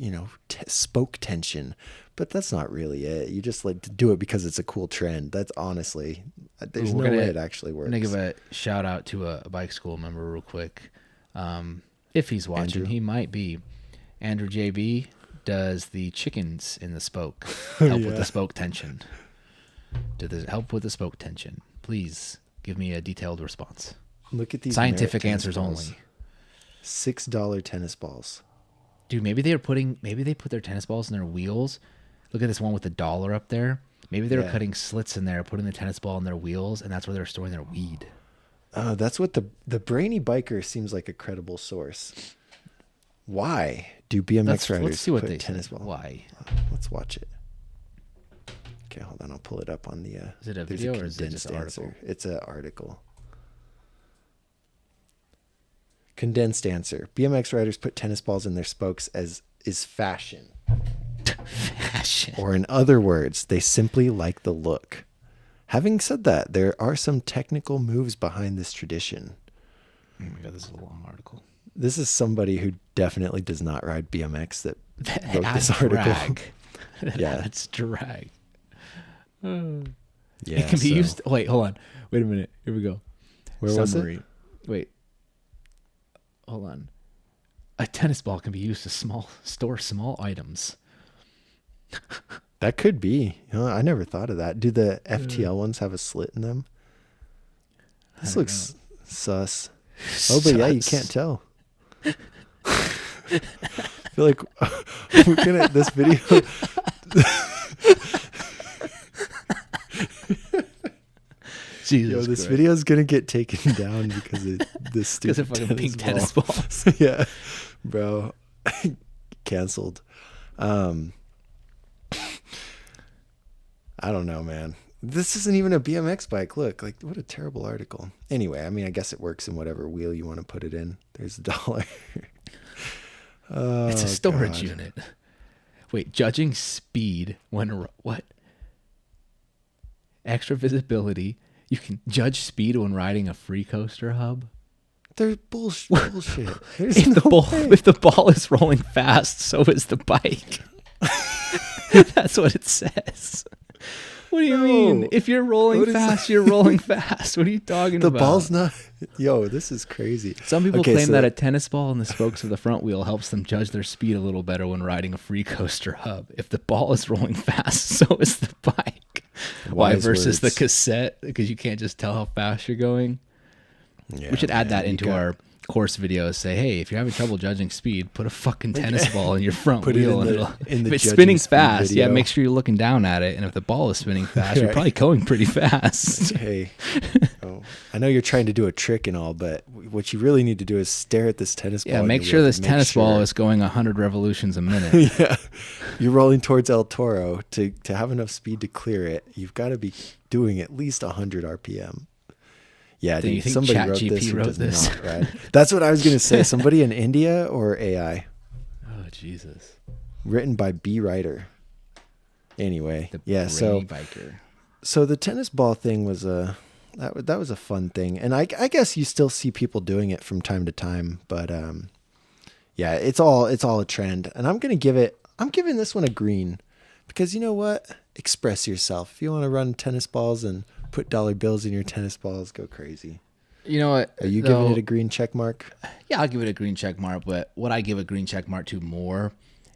Speaker 1: spoke tension. But that's not really it. You just like to do it because it's a cool trend. That's honestly, there's no way it actually works.
Speaker 2: I'm gonna give a shout out to a bike school member real quick. If he's watching,
Speaker 1: Andrew?
Speaker 2: he might be. Andrew JB does the chickens in the spoke. Help with the spoke tension. Help with the spoke tension. Please give me a detailed response.
Speaker 1: Look at these
Speaker 2: Scientific
Speaker 1: Merit
Speaker 2: answers
Speaker 1: tennis balls.
Speaker 2: only.
Speaker 1: $6 tennis balls.
Speaker 2: Dude, maybe they put their tennis balls in their wheels. Look at this one with the dollar up there. Maybe they were cutting slits in there, putting the tennis ball in their wheels, and that's where they're storing their weed.
Speaker 1: That's what the brainy biker seems like a credible source. Why do BMX riders
Speaker 2: let's see what
Speaker 1: put
Speaker 2: they
Speaker 1: tennis
Speaker 2: say.
Speaker 1: ball?
Speaker 2: Why?
Speaker 1: Let's watch it. Okay, hold on. I'll pull it up on the.
Speaker 2: Is it a
Speaker 1: there's
Speaker 2: video or is it just
Speaker 1: condensed
Speaker 2: an article?
Speaker 1: answer. It's an article. Condensed answer. BMX riders put tennis balls in their spokes as is fashion.
Speaker 2: Fashion.
Speaker 1: Or in other words, they simply like the look. Having said that, there are some technical moves behind this tradition.
Speaker 2: Oh my god, this is a long article.
Speaker 1: This is somebody who definitely does not ride BMX that wrote
Speaker 2: Adds
Speaker 1: this article.
Speaker 2: drag.
Speaker 1: Yeah.
Speaker 2: It's drag.
Speaker 1: Yeah,
Speaker 2: It can be used. Wait, hold on. Wait a minute. Here we go.
Speaker 1: Where was it?
Speaker 2: Wait. Hold on. A tennis ball can be used to store small items.
Speaker 1: That could be. You know, I never thought of that. Do the FTL ones have a slit in them? This looks sus. Oh, but yeah, you can't tell. I feel like we're gonna this video.
Speaker 2: Jesus
Speaker 1: Yo, this
Speaker 2: Christ.
Speaker 1: video is gonna get taken down because of this stupid
Speaker 2: Because of fucking pink tennis
Speaker 1: ball.
Speaker 2: balls.
Speaker 1: Yeah, bro, canceled. I don't know, man. This isn't even a BMX bike. Look, like what a terrible article. Anyway, I mean, I guess it works in whatever wheel you want to put it in. There's $1. Oh,
Speaker 2: It's a storage
Speaker 1: God.
Speaker 2: unit. Wait, judging speed when what? Extra visibility. You can judge speed when riding a free coaster hub.
Speaker 1: They're bullshit. There's
Speaker 2: If
Speaker 1: no way.
Speaker 2: if the ball is rolling fast, so is the bike. That's what it says. What do you mean?
Speaker 1: No.
Speaker 2: If you're rolling
Speaker 1: What is
Speaker 2: fast, you're rolling fast. What are you talking
Speaker 1: The
Speaker 2: about?
Speaker 1: ball's not. Yo, this is crazy.
Speaker 2: Some people
Speaker 1: Okay,
Speaker 2: claim
Speaker 1: so-
Speaker 2: that a tennis ball in the spokes of the front wheel helps them judge their speed a little better when riding a free coaster hub. If the ball is rolling fast, so is the bike. Why
Speaker 1: Wise
Speaker 2: versus the
Speaker 1: words.
Speaker 2: cassette? Because you can't just tell how fast you're going.
Speaker 1: Yeah,
Speaker 2: We should add
Speaker 1: man,
Speaker 2: that
Speaker 1: you
Speaker 2: into
Speaker 1: got-
Speaker 2: our course videos. Say, hey, if you're having trouble judging speed, put a fucking tennis ball in your front
Speaker 1: Put it
Speaker 2: wheel.
Speaker 1: in
Speaker 2: And
Speaker 1: the- in the
Speaker 2: if it's
Speaker 1: judging
Speaker 2: spinning
Speaker 1: speed
Speaker 2: fast, yeah,
Speaker 1: video.
Speaker 2: make sure you're looking down at it. And if the ball is spinning fast, you're
Speaker 1: Right.
Speaker 2: probably going pretty fast.
Speaker 1: Hey, I know you're trying to do a trick and all, but what you really need to do is stare at this tennis ball.
Speaker 2: Yeah,
Speaker 1: in
Speaker 2: make
Speaker 1: your
Speaker 2: sure
Speaker 1: wheel
Speaker 2: this
Speaker 1: to make
Speaker 2: tennis ball
Speaker 1: sure-
Speaker 2: is going 100 revolutions a minute.
Speaker 1: Yeah, you're rolling towards El Toro to have enough speed to clear it. You've got to be doing at least 100 RPM. Yeah,
Speaker 2: Do you
Speaker 1: dude,
Speaker 2: think
Speaker 1: somebody wrote
Speaker 2: ChatGPT
Speaker 1: this. Who
Speaker 2: wrote
Speaker 1: does
Speaker 2: this?
Speaker 1: not ride. That's what I was gonna say. Somebody in India or AI,
Speaker 2: Oh, Jesus.
Speaker 1: written by B Writer. Anyway,
Speaker 2: The
Speaker 1: yeah.
Speaker 2: brainy biker.
Speaker 1: So the tennis ball thing was that was a fun thing, and I guess you still see people doing it from time to time, but yeah, it's all a trend, and I'm giving this one a green, because you know what? Express yourself. If you want to run tennis balls and put dollar bills in your tennis balls, go crazy.
Speaker 2: You know what?
Speaker 1: Are you giving it a green check mark?
Speaker 2: Yeah, I'll give it a green check mark, but what I give a green check mark to more,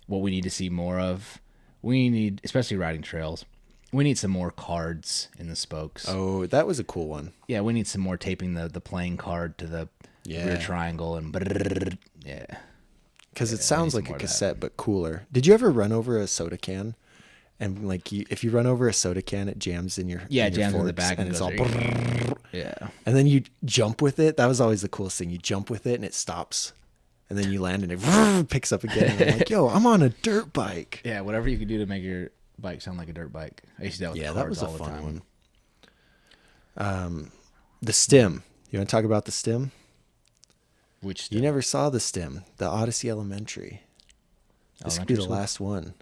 Speaker 2: what we need to see more of, we need, especially riding trails, we need some more cards in the spokes.
Speaker 1: Oh, that was a cool one.
Speaker 2: Yeah, we need some more taping the playing card to the rear triangle and yeah.
Speaker 1: Because it
Speaker 2: I
Speaker 1: sounds
Speaker 2: need
Speaker 1: like
Speaker 2: some
Speaker 1: a
Speaker 2: more of that.
Speaker 1: cassette, but cooler. Did you ever run over a soda can? And like if you run over a soda can, it jams in your
Speaker 2: Yeah,
Speaker 1: in
Speaker 2: it
Speaker 1: your
Speaker 2: jams in the
Speaker 1: forks,
Speaker 2: back
Speaker 1: and
Speaker 2: and
Speaker 1: it's
Speaker 2: goes
Speaker 1: all.
Speaker 2: right. Yeah.
Speaker 1: And then you jump with it. That was always the coolest thing. You jump with it and it stops, and then you land and it picks up again. And I'm like, yo, I'm on a dirt bike.
Speaker 2: Yeah, whatever you could do to make your bike sound like a dirt bike. I used to do that with
Speaker 1: Yeah,
Speaker 2: cars
Speaker 1: that was a
Speaker 2: all the
Speaker 1: fun
Speaker 2: time.
Speaker 1: one. The stem. You want to talk about the stem?
Speaker 2: Which
Speaker 1: You never saw the stem. The Odyssey Elementary. This could be
Speaker 2: Elementary
Speaker 1: the
Speaker 2: school?
Speaker 1: last one.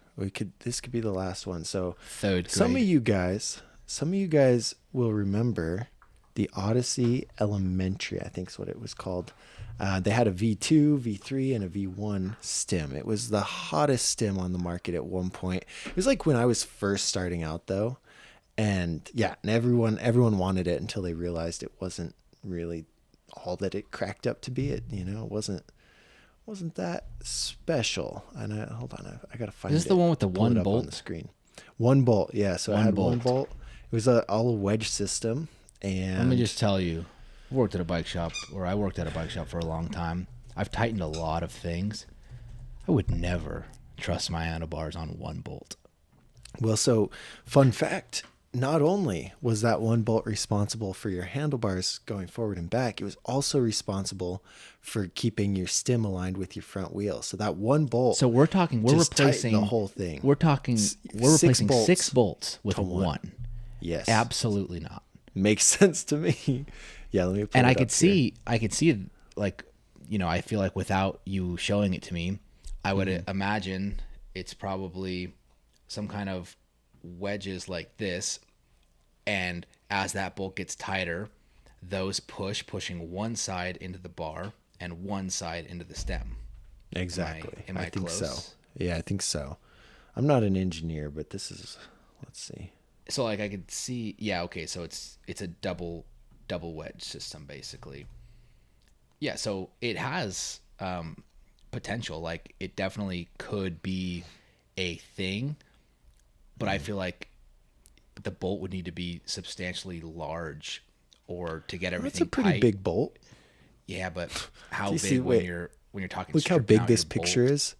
Speaker 1: This could be the last one. So
Speaker 2: third grade.
Speaker 1: some of you guys will remember the Odyssey Elementary, I think is what it was called. They had a V2, V3, and a V1 stem. It was the hottest stem on the market at one point. It was like when I was first starting out, though, and yeah, and everyone wanted it until they realized it wasn't really all that it cracked up to be. It wasn't that special. And hold on, I gotta find it.
Speaker 2: Is this the one with the
Speaker 1: Pull
Speaker 2: one
Speaker 1: it up
Speaker 2: bolt
Speaker 1: on the screen? One bolt, yeah. So it had one bolt. It was all a wedge system. And
Speaker 2: let me just tell you, I worked at a bike shop for a long time. I've tightened a lot of things. I would never trust my handlebars on one bolt.
Speaker 1: Well, so fun fact, not only was that one bolt responsible for your handlebars going forward and back, it was also responsible for keeping your stem aligned with your front wheel. So that one bolt.
Speaker 2: So we're replacing
Speaker 1: the whole thing.
Speaker 2: We're replacing six bolts with one.
Speaker 1: Yes.
Speaker 2: Absolutely not.
Speaker 1: Makes sense to me. Yeah, let me pull
Speaker 2: and
Speaker 1: it
Speaker 2: I
Speaker 1: up
Speaker 2: could
Speaker 1: here.
Speaker 2: see like, I feel like without you showing it to me, I would imagine it's probably some kind of wedges like this, and as that bolt gets tighter, those pushing one side into the bar and one side into the stem.
Speaker 1: Exactly.
Speaker 2: Am I
Speaker 1: think
Speaker 2: close?
Speaker 1: so. Yeah, I think so. I'm not an engineer, but this is, let's see.
Speaker 2: So like I could see, yeah, okay, so it's a double wedge system basically. Yeah, so it has potential. Like it definitely could be a thing, but I feel like the bolt would need to be substantially large or to get everything
Speaker 1: That's a pretty
Speaker 2: tight.
Speaker 1: big bolt.
Speaker 2: Yeah, but how big
Speaker 1: see,
Speaker 2: when
Speaker 1: wait.
Speaker 2: you're talking?
Speaker 1: Look how
Speaker 2: stripping
Speaker 1: big
Speaker 2: out
Speaker 1: this
Speaker 2: your
Speaker 1: picture
Speaker 2: bolt?
Speaker 1: is.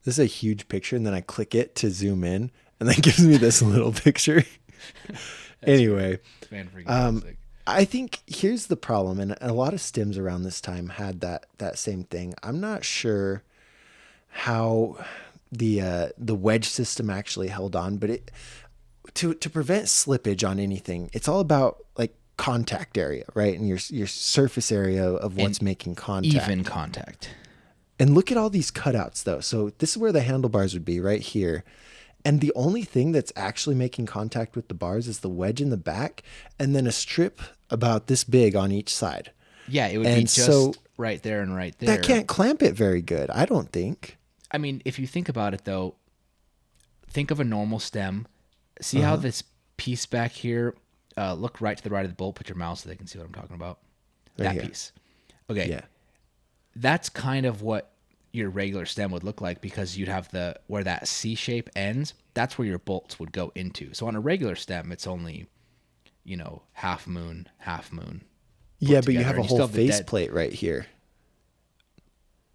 Speaker 1: This is a huge picture, and then I click it to zoom in, and then it gives me this little picture. Anyway, I think here's the problem, and a lot of stems around this time had that same thing. I'm not sure how the wedge system actually held on, but to prevent slippage on anything, it's all about like contact area, right? And your surface area of what's making contact.
Speaker 2: Even contact.
Speaker 1: And look at all these cutouts though. So this is where the handlebars would be, right here. And the only thing that's actually making contact with the bars is the wedge in the back and then a strip about this big on each side.
Speaker 2: Yeah, it would be just right there and right there.
Speaker 1: That can't clamp it very good, I don't think.
Speaker 2: I mean, if you think about it though, think of a normal stem. See how this piece back here, look right to the right of the bolt, put your mouse so they can see what I'm talking about.
Speaker 1: Right
Speaker 2: That
Speaker 1: here.
Speaker 2: piece. Okay.
Speaker 1: Yeah.
Speaker 2: That's kind of what your regular stem would look like, because you'd have where that C shape ends, that's where your bolts would go into. So on a regular stem, it's only, half moon.
Speaker 1: Yeah, but you
Speaker 2: together,
Speaker 1: have a
Speaker 2: and you still
Speaker 1: whole
Speaker 2: have the
Speaker 1: face
Speaker 2: dead-
Speaker 1: plate right here.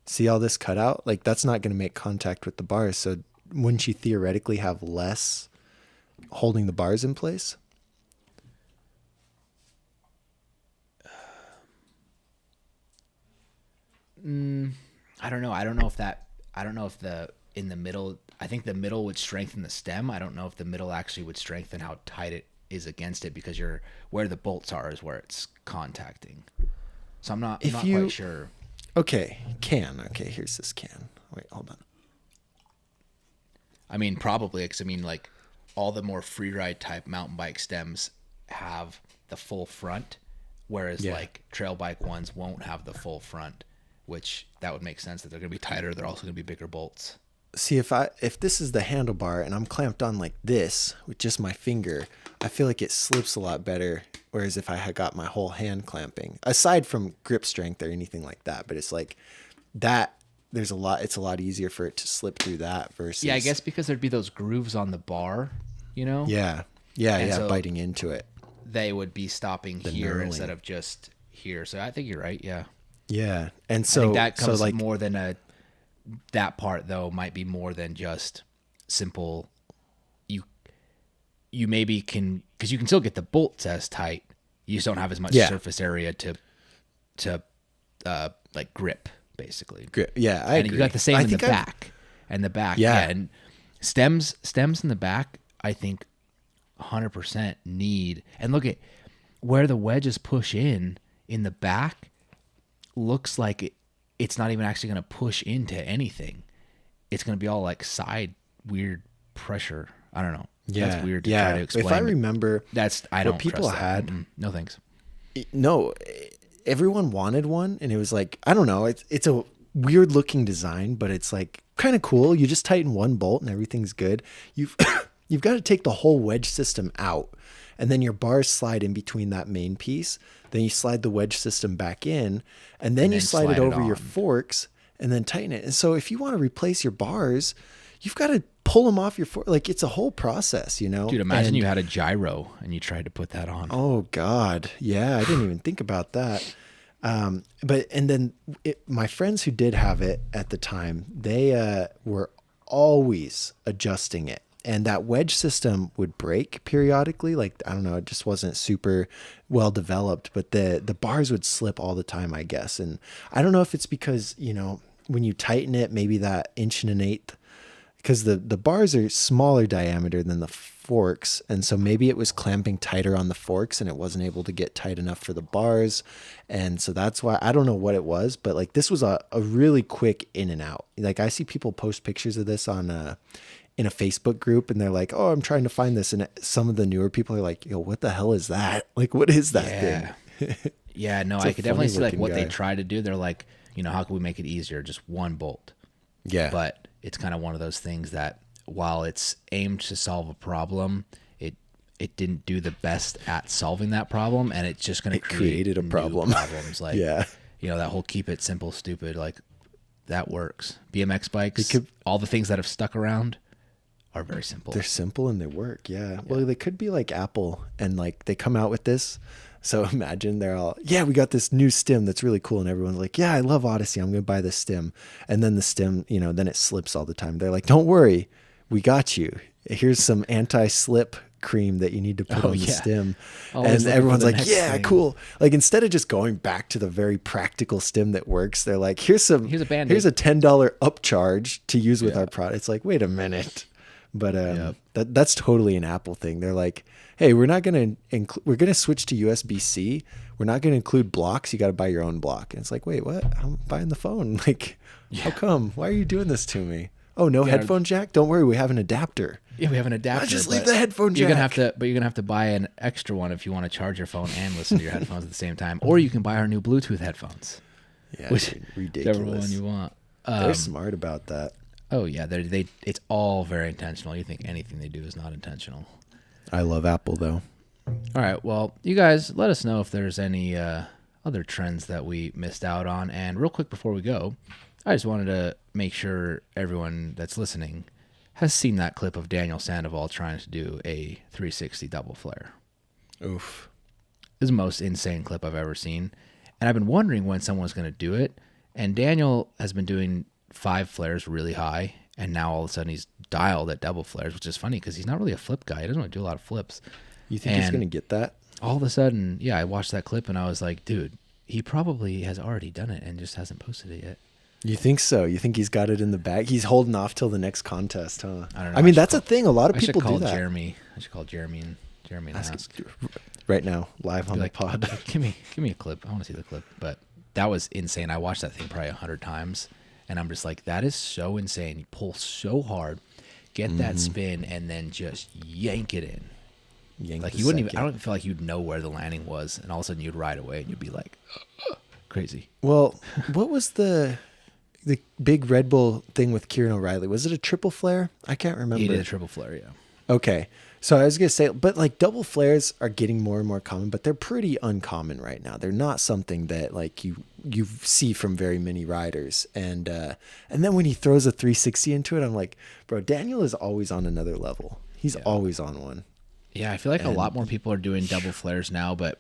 Speaker 1: See all this cutout? Like that's not going to make contact with the bars. So wouldn't you theoretically have less holding the bars in place?
Speaker 2: I don't know. I don't know if in the middle, I think the middle would strengthen the stem. I don't know if the middle actually would strengthen how tight it is against it, because where the bolts are is where it's contacting. So I'm not quite sure.
Speaker 1: Okay, can. Okay, here's this can. Wait, hold on.
Speaker 2: I mean, probably, because like all the more free ride type mountain bike stems have the full front, whereas like trail bike ones won't have the full front, which that would make sense that they're going to be tighter. They're also going to be bigger bolts.
Speaker 1: See, if this is the handlebar and I'm clamped on like this with just my finger, I feel like it slips a lot better. Whereas if I had got my whole hand clamping, aside from grip strength or anything like that, but it's like that. It's a lot easier for it to slip through that versus.
Speaker 2: Yeah, I guess because there'd be those grooves on the bar,
Speaker 1: Yeah, so biting into it.
Speaker 2: They would be stopping here
Speaker 1: knurling.
Speaker 2: instead of just here. So I think you're right. Yeah.
Speaker 1: Yeah, and so
Speaker 2: I think that comes
Speaker 1: like
Speaker 2: more than that part though might be more than just simple. You maybe can, because you can still get the bolts as tight. You just don't have as much surface area to like grip basically.
Speaker 1: Yeah, I agree.
Speaker 2: You got the same in the back. And the back, and stems in the back, I think 100% need. And look at where the wedges push in the back. Looks like it's not even actually going to push into anything. It's going to be all like side weird pressure. I don't know.
Speaker 1: Yeah,
Speaker 2: that's weird to try to explain.
Speaker 1: If I remember,
Speaker 2: I don't
Speaker 1: what people
Speaker 2: trust that.
Speaker 1: had.
Speaker 2: No thanks.
Speaker 1: No, everyone wanted one, and it was like, I don't know, it's a weird looking design, but it's like kind of cool. You just tighten one bolt and everything's good. You've you've got to take the whole wedge system out, and then your bars slide in between that main piece. Then you slide the wedge system back in, and then you slide it over your forks and then tighten it. And so if you want to replace your bars, you've got to pull them off your fork. Like, it's a whole process, you know?
Speaker 2: Dude, imagine you had a gyro and you tried to put that on.
Speaker 1: Oh God. Yeah. I didn't even think about that. My friends who did have it at the time, they were always adjusting it. And that wedge system would break periodically. Like, I don't know, it just wasn't super well developed, but the bars would slip all the time, I guess. And I don't know if it's because, you know, when you tighten it, maybe that 1.1 inch, because the bars are smaller diameter than the forks. And so maybe it was clamping tighter on the forks and it wasn't able to get tight enough for the bars. And so that's why, I don't know what it was, but like this was a really quick in and out. Like, I see people post pictures of this on in a Facebook group, and they're like, oh, I'm trying to find this. And some of the newer people are like, yo, what the hell is that? Like, what is that thing?
Speaker 2: Yeah, no, I could definitely see like what they try to do. They're like, you know, how can we make it easier? Just one bolt.
Speaker 1: Yeah.
Speaker 2: But it's kind of one of those things that while it's aimed to solve a problem, it didn't do the best at solving that problem, and it's just going to create
Speaker 1: a problem.
Speaker 2: Problems like,
Speaker 1: yeah,
Speaker 2: you know, that whole keep it simple, stupid, like that works. BMX bikes, all the things that have stuck around are very simple.
Speaker 1: They're simple and they work. Yeah. Well, they could be like Apple, and like they come out with this. So imagine they're all, yeah, we got this new stem that's really cool. And everyone's like, yeah, I love Odyssey. I'm going to buy this stem. And then the stem, you know, then it slips all the time. They're like, don't worry. We got you. Here's some anti-slip cream that you need to put on the stem. And everyone's like, yeah, cool. Like, instead of just going back to the very practical stem that works, they're like, here's a Band-Aid. Here's a $10 upcharge to use with our product. It's like, wait a minute. But that's totally an Apple thing. They're like, hey, we're not going to we're going to switch to USB-C. We're not going to include blocks. You got to buy your own block. And it's like, wait, what? I'm buying the phone. Like, how come? Why are you doing this to me? Oh, no headphone jack? Don't worry, we have an adapter.
Speaker 2: Yeah, we have an adapter.
Speaker 1: Just leave the headphone jack.
Speaker 2: You're gonna have to buy an extra one if you want to charge your phone and listen to your headphones at the same time. Or you can buy our new Bluetooth headphones.
Speaker 1: Yeah, ridiculous.
Speaker 2: Whichever one you want.
Speaker 1: They're smart about that.
Speaker 2: Oh yeah, it's all very intentional. You think anything they do is not intentional.
Speaker 1: I love Apple though.
Speaker 2: All right, well, you guys let us know if there's any other trends that we missed out on. And real quick before we go, I just wanted to make sure everyone that's listening has seen that clip of Daniel Sandoval trying to do a 360 double flare.
Speaker 1: Oof.
Speaker 2: This is the most insane clip I've ever seen. And I've been wondering when someone's going to do it. And Daniel has been doing 5 flares really high. And now all of a sudden he's dialed at double flares, which is funny because he's not really a flip guy. He doesn't really do a lot of flips.
Speaker 1: You think he's going to get that?
Speaker 2: All of a sudden, yeah, I watched that clip and I was like, dude, he probably has already done it and just hasn't posted it yet.
Speaker 1: You think so? You think he's got it in the bag? He's holding off till the next contest, huh?
Speaker 2: I don't know.
Speaker 1: I mean, that's a thing. A lot of people do that.
Speaker 2: I should call Jeremy and ask.
Speaker 1: Right now, live on the pod.
Speaker 2: Give me a clip. I want to see the clip. But that was insane. I watched that thing probably 100 times, and I'm just like, that is so insane. You pull so hard, get that spin, and then just yank it in. Like you wouldn't even. I don't even feel like you'd know where the landing was, and all of a sudden you'd ride away, and you'd be like, crazy.
Speaker 1: Well, what was the big Red Bull thing with Kieran O'Reilly? Was it a triple flare? I can't remember.
Speaker 2: He did a triple flare, yeah.
Speaker 1: Okay. So I was going to say, but like double flares are getting more and more common, but they're pretty uncommon right now. They're not something that like you see from very many riders. And then when he throws a 360 into it, I'm like, bro, Daniel is always on another level. He's always on one.
Speaker 2: Yeah, I feel like a lot more people are doing double flares now, but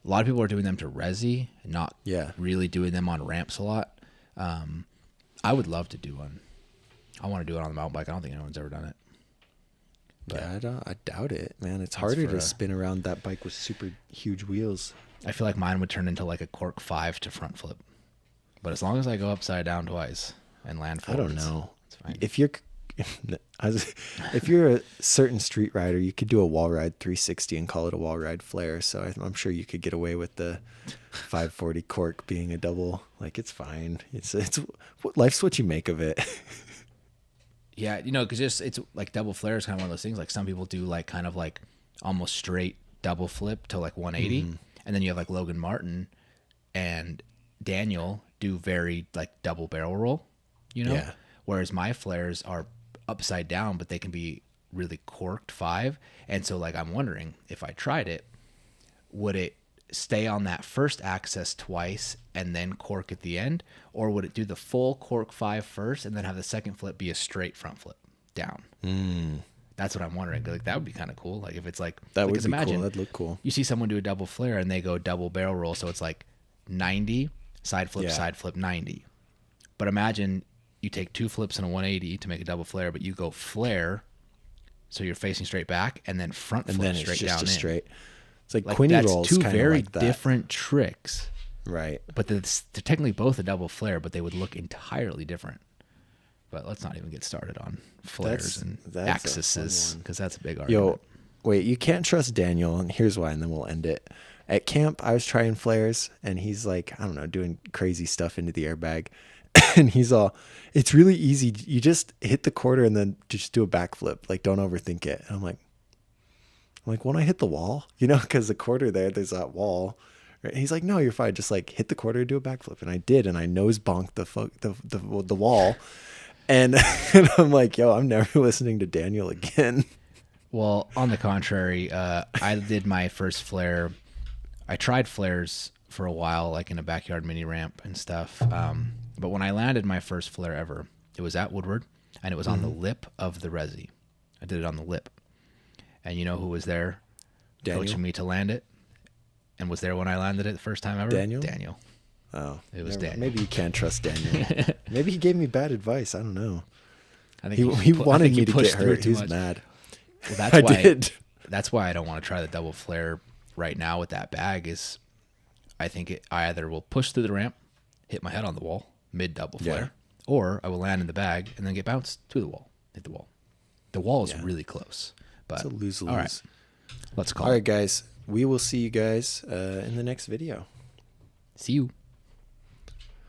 Speaker 2: a lot of people are doing them to resi, not really doing them on ramps a lot. I would love to do one. I want to do it on the mountain bike. I don't think anyone's ever done it.
Speaker 1: But yeah, I doubt it, man. It's harder to spin around that bike with super huge wheels.
Speaker 2: I feel like mine would turn into like a cork 5 to front flip. But as long as I go upside down twice and land forwards,
Speaker 1: I don't know.
Speaker 2: It's fine.
Speaker 1: If you're a certain street rider, you could do a wall ride 360 and call it a wall ride flare. So I'm sure you could get away with the 540 cork being a double. Like, it's fine. It's life's what you make of it.
Speaker 2: Yeah, you know, because it's like double flare is kind of one of those things. Like some people do like kind of like almost straight double flip to like 180, and And then you have like Logan Martin and Daniel do very like double barrel roll, you know?
Speaker 1: Yeah.
Speaker 2: Whereas my flares are upside down, but they can be really corked 5. And so like I'm wondering if I tried it, would it stay on that first axis twice and then cork at the end, or would it do the full cork 5 first and then have the second flip be a straight front flip down? That's what I'm wondering. Like that would be kind of cool. Like if it's like
Speaker 1: That would
Speaker 2: because
Speaker 1: be
Speaker 2: imagine
Speaker 1: cool. That'd look cool.
Speaker 2: you see someone do a double flare and they go double barrel roll, so it's like 90 side flip 90. But imagine you take 2 flips and a 180 to make a double flare, but you go flare, so you're facing straight back, and then front flip
Speaker 1: And then
Speaker 2: straight
Speaker 1: it's just
Speaker 2: down
Speaker 1: a
Speaker 2: in.
Speaker 1: straight. It's like,
Speaker 2: Like
Speaker 1: Quinny
Speaker 2: that's
Speaker 1: rolls,
Speaker 2: 2
Speaker 1: kind of
Speaker 2: very
Speaker 1: like that.
Speaker 2: different tricks,
Speaker 1: Right.
Speaker 2: but they're technically both a double flare, but they would look entirely different. But let's not even get started on flares and
Speaker 1: that's a fun
Speaker 2: axes,
Speaker 1: one.
Speaker 2: because that's a big argument.
Speaker 1: Yo, wait, you can't trust Daniel, and here's why, and then we'll end it. At camp, I was trying flares, and he's like, I don't know, doing crazy stuff into the airbag. And he's all, it's really easy. You just hit the quarter and then just do a backflip. Like, don't overthink it. And I'm like, won't I hit the wall? You know, because the quarter there's that wall. Right? He's like, no, you're fine. Just like hit the quarter, do a backflip. And I did, and I nose bonked the wall. And, and I'm like, yo, I'm never listening to Daniel again.
Speaker 2: Well, on the contrary, I did my first flare. I tried flares for a while, like in a backyard mini ramp and stuff. But when I landed my first flare ever, it was at Woodward, and it was on the lip of the Resi. I did it on the lip. And you know who was there
Speaker 1: Daniel?
Speaker 2: coaching me to land it? And was there when I landed it the first time ever?
Speaker 1: Daniel?
Speaker 2: Daniel.
Speaker 1: Oh,
Speaker 2: It was
Speaker 1: never-
Speaker 2: Daniel.
Speaker 1: Maybe you can't trust Daniel. Maybe he gave me bad advice. I don't know.
Speaker 2: I think
Speaker 1: He wanted me to
Speaker 2: pushed
Speaker 1: get
Speaker 2: through
Speaker 1: hurt.
Speaker 2: too
Speaker 1: He was
Speaker 2: much.
Speaker 1: mad.
Speaker 2: Well, that's
Speaker 1: I
Speaker 2: why.
Speaker 1: did.
Speaker 2: That's why I don't want to try the double flare right now with that bag. Is I think I either will push through the ramp, hit my head on the wall mid double flare, or I will land in the bag and then get bounced to the wall, hit the wall. The wall is really close, but
Speaker 1: It's a lose-lose.
Speaker 2: all right, let's call
Speaker 1: All
Speaker 2: it.
Speaker 1: right, guys. We will see you guys in the next video.
Speaker 2: See you.